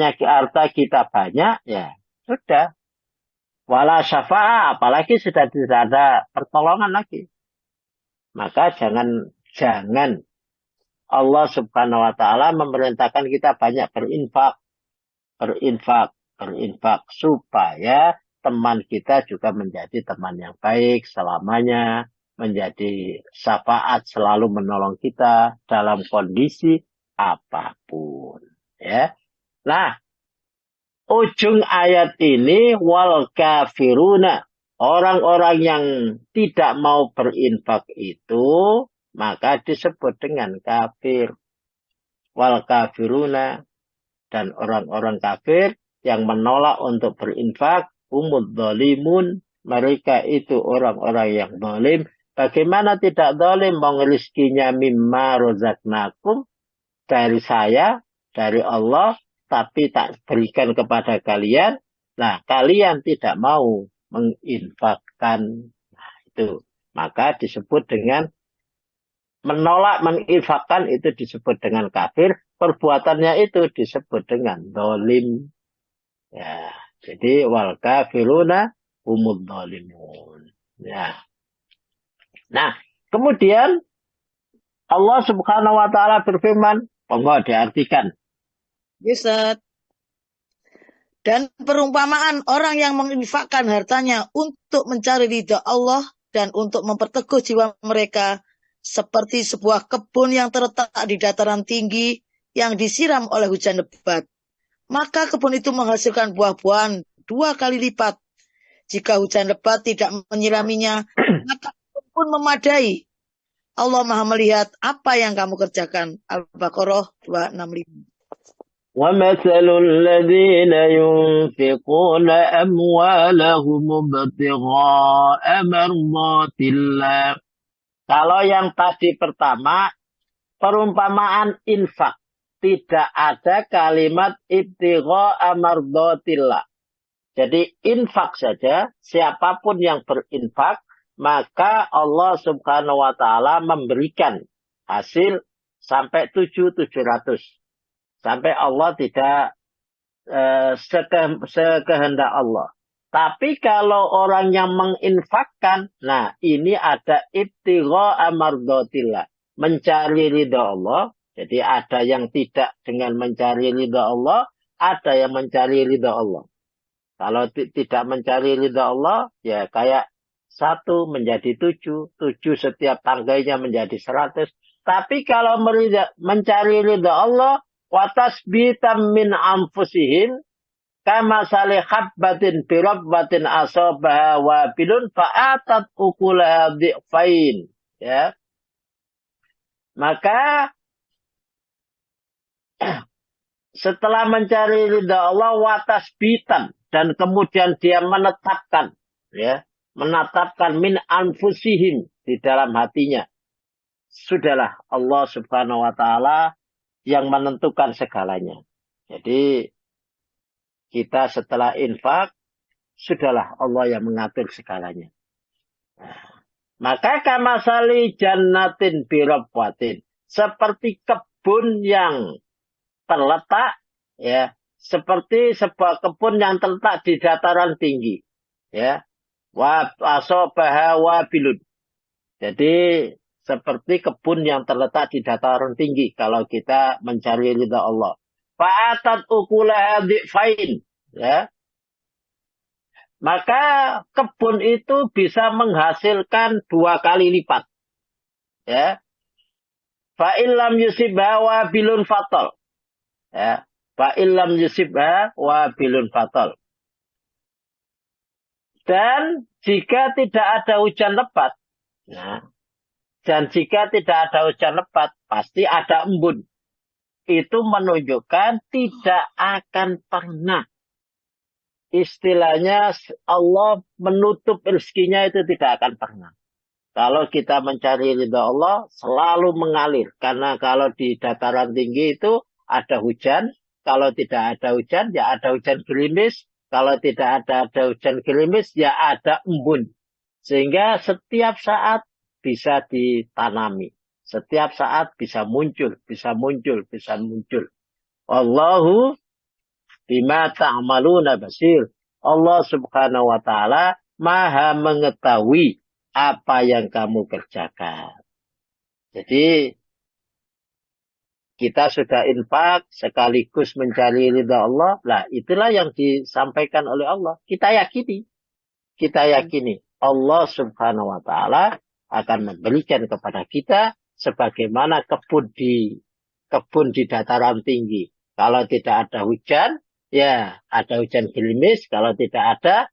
kita banyak, ya sudah. Wala syafa'ah, apalagi sudah tidak ada pertolongan lagi. Maka jangan Allah Subhanahu wa taala memerintahkan kita banyak berinfak supaya teman kita juga menjadi teman yang baik selamanya, menjadi syafaat selalu menolong kita dalam kondisi apapun. Ya. Nah, ujung ayat ini wal kafiruna, orang-orang yang tidak mau berinfak itu maka disebut dengan kafir. Wal kafiruna, dan orang-orang kafir yang menolak untuk berinfak, zalimun, mereka itu orang-orang yang zalim. Bagaimana tidak zalim? Rizkinya mimma rozaknakum, dari saya, dari Allah, tapi tak berikan kepada kalian. Nah, kalian tidak mau menginfakkan. Nah, itu. Maka disebut dengan menolak menginfakkan, itu disebut dengan kafir. Perbuatannya itu disebut dengan zalim. Ya. Jadi wal kafiruna humud zalimun. Ya. Nah, kemudian Allah Subhanahu wa taala berfirman, monggo diartikan. Ustaz. Dan perumpamaan orang yang menginfakkan hartanya untuk mencari ridha Allah dan untuk memperteguh jiwa mereka seperti sebuah kebun yang terletak di dataran tinggi yang disiram oleh hujan lebat. Maka kebun itu menghasilkan buah-buahan 2 kali lipat. Jika hujan lebat tidak menyiraminya, maka kebun pun memadai. Allah Maha melihat apa yang kamu kerjakan. Al-Baqarah 265. وَمَثَلُ الَّذِينَ يُنْفِقُونَ أَمْوَالَهُمُ ابْتِغَاءَ مَرْضَاتِ اللَّهِ. Kalau yang tadi pertama, perumpamaan infak. Tidak ada kalimat ibtigha'a mardhatillah. Jadi infak saja, siapapun yang berinfak, maka Allah Subhanahu wa taala memberikan hasil sampai 700. Sampai Allah tidak sekehendak Allah. Tapi kalau orang yang menginfakkan, nah ini ada ibtigha'a mardhatillah, mencari ridha Allah. Jadi ada yang tidak dengan mencari ridha Allah, ada yang mencari ridha Allah. Kalau tidak mencari ridha Allah, ya kayak 1 menjadi 7, 7 setiap tangganya menjadi 100. Tapi kalau mencari ridha Allah, watasbitam min anfusihim, kama salih habbatin birabbatin asobaha wabilun fa'atat ukulaha di'fain. Ya. Maka setelah mencari ridha Allah, watasbitan, dan kemudian dia menetapkan, ya, menetapkan min anfusihim di dalam hatinya. Sudahlah Allah Subhanahu wa taala yang menentukan segalanya. Jadi kita setelah infak, sudahlah Allah yang mengatur segalanya. Nah, maka kamasali jannatin birabwatin, seperti kebun yang terletak, ya, seperti sebuah kebun yang terletak di dataran tinggi, ya, wa asobaha wabilun. Jadi seperti kebun yang terletak di dataran tinggi kalau kita mencari ridha Allah. Fa'atat ukulaha di'fain, ya. Maka kebun itu bisa menghasilkan 2 kali lipat, ya. Fa'illam yusibha wabilun fatal, ya. Fa'illam yusibha wabilun fatal. Dan jika tidak ada hujan lebat, nah, dan jika tidak ada hujan lebat, pasti ada embun. Itu menunjukkan tidak akan pernah, istilahnya Allah menutup rezekinya, itu tidak akan pernah. Kalau kita mencari ridha Allah, selalu mengalir. Karena kalau di dataran tinggi itu ada hujan. Kalau tidak ada hujan, ya ada hujan gerimis. Kalau tidak ada hujan gerimis, ya ada embun. Sehingga setiap saat bisa ditanami. Setiap saat bisa muncul, bisa muncul, bisa muncul. Allahu bima ta'maluna basir. Allah Subhanahu wa taala Maha mengetahui apa yang kamu kerjakan. Jadi kita sudah infak sekaligus mencari ridha Allah. Lah, itulah yang disampaikan oleh Allah. Kita yakini. Kita yakini Allah Subhanahu wa taala akan memberikan kepada kita sebagaimana kebun di dataran tinggi. Kalau tidak ada hujan, ya ada hujan gerimis. Kalau tidak ada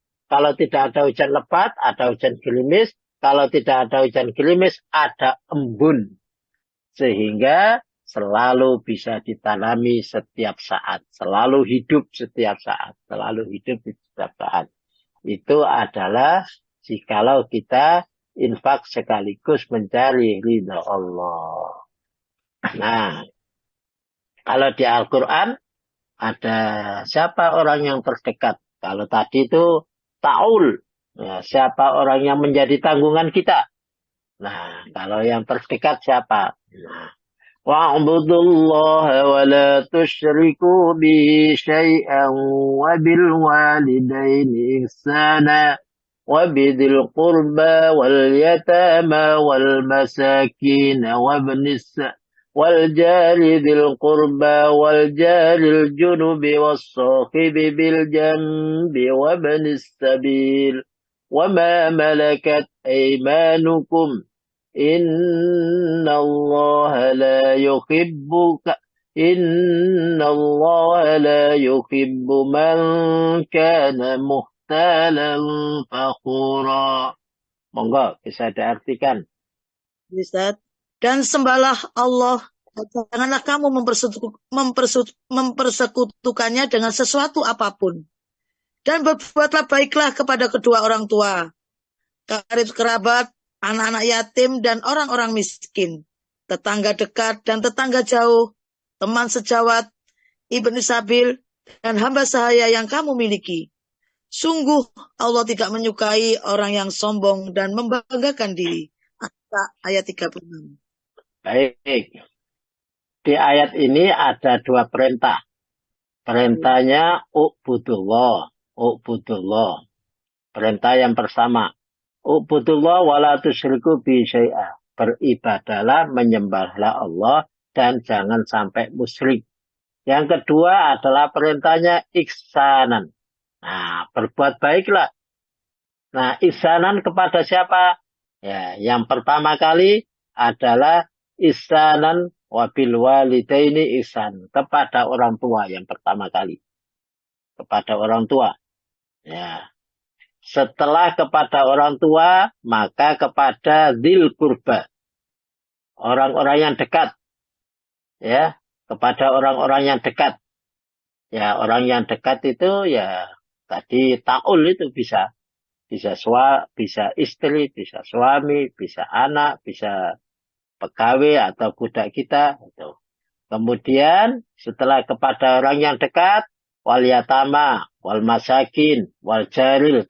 hujan lebat, ada hujan gerimis. Kalau tidak ada hujan gerimis, ada embun. Sehingga selalu bisa ditanami setiap saat. Selalu hidup setiap saat. Selalu hidup setiap saat. Itu adalah jikalau kita infak sekaligus mencari ridha Allah. Nah, kalau di Al-Quran ada siapa orang yang terdekat. Kalau tadi itu ta'ul. Ya, siapa orang yang menjadi tanggungan kita. Nah, kalau yang terdekat siapa? Nah, wa'budullaha wa la tusyriku bihi syai'an wa bil walidaini ihsana wa bidil qurba wal yatama wal masakin wa ibnis wal jari dhil qurba wal jaril junubi was sahibi bil jambi wa ibnis sabil wa ma malakat aymanukum innallaha la yuhibbu man kana muhtalan fakhura. Monggo bisa diartikan. Ustaz. Dan sembahlah Allah, janganlah kamu mempersekutukannya dengan sesuatu apapun. Dan berbuatlah baiklah kepada kedua orang tua, karib kerabat, anak-anak yatim, dan orang-orang miskin, tetangga dekat dan tetangga jauh, teman sejawat, ibnu sabil, dan hamba sahaya yang kamu miliki. Sungguh Allah tidak menyukai orang yang sombong dan membanggakan diri. Ayat 36. Baik. Di ayat ini ada 2 perintah. Perintahnya ubudullah. Ubudullah. Perintah yang pertama. Ubudullah wa la tusyriku bi syai'a. Beribadalah, menyembahlah Allah dan jangan sampai musyrik. Yang kedua adalah perintahnya ihsanan. Nah, berbuat baiklah. Nah, ihsanan kepada siapa? Ya, yang pertama kali adalah ihsanan wabil walidaini ihsan. Kepada orang tua yang pertama kali. Kepada orang tua. Ya. Setelah kepada orang tua, maka kepada dzil qurba. Orang-orang yang dekat. Ya, kepada orang-orang yang dekat. Ya, orang yang dekat itu ya tadi taul itu bisa bisa istri, bisa suami, bisa anak, bisa pegawai atau budak kita. Gitu. Kemudian setelah kepada orang yang dekat, wal yatama, wal masakin, wal jaril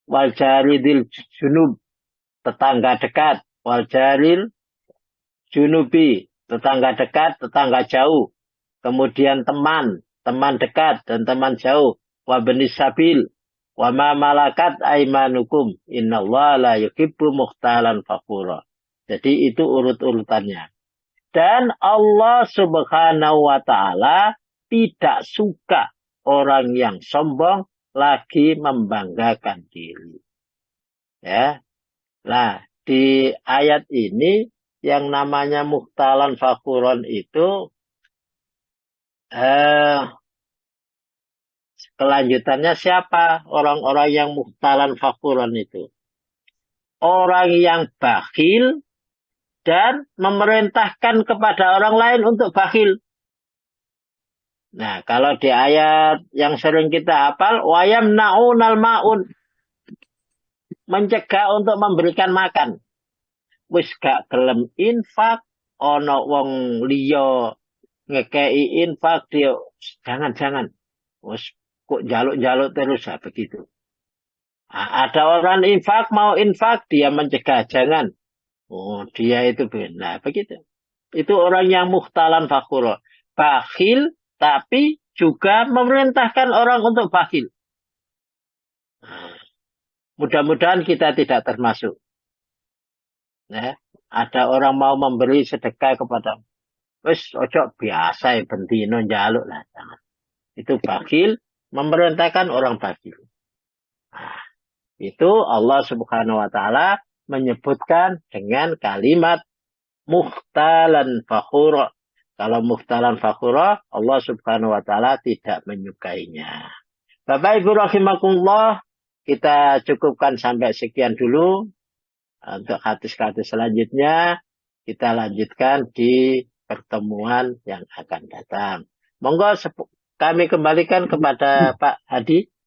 wal jaridil junub, tetangga dekat, wal jaril junubi, tetangga dekat, tetangga jauh. Kemudian teman dekat dan teman jauh. Wa benis sabil, wa ma malakat aimanukum, innallaha la yuhibbu mukhtalan fakhura. Jadi itu urut-urutannya. Dan Allah Subhanahu wa taala tidak suka orang yang sombong lagi membanggakan diri. Ya. Nah, di ayat ini yang namanya mukhtalan fakhuron itu kelanjutannya siapa? Orang-orang yang mukhtalan fakhuron itu. Orang yang bakhil dan memerintahkan kepada orang lain untuk bakhil. Nah, kalau di ayat yang sering kita hafal, wayam naunal maun, mencegah untuk memberikan makan. Wis gak gelem infak, ono wong liya ngekei infak dia, jangan. Wis kok jaluk-jaluk terus ya begitu. Nah, ada orang mau infak, dia mencegah, jangan. Oh, dia itu benar. Begitu. Itu orang yang mukhtalan fakhura. Bakhil, tapi juga memerintahkan orang untuk bakhil. Nah, mudah-mudahan kita tidak termasuk. Ya, ada orang mau memberi sedekah kepada, wis ojo biasa ya bentino njaluk lah. Jangan. Itu bakhil, memerintahkan orang bakhil. Nah, itu Allah Subhanahu wa taala menyebutkan dengan kalimat mukhtalan fakhura. Kalau mukhtalan fakhura, Allah Subhanahu wa taala tidak menyukainya. Bapak Ibu rahimakumullah, kita cukupkan sampai sekian dulu. Untuk hadis-hadis selanjutnya kita lanjutkan di pertemuan yang akan datang. Monggo kami kembalikan kepada Pak Hadi.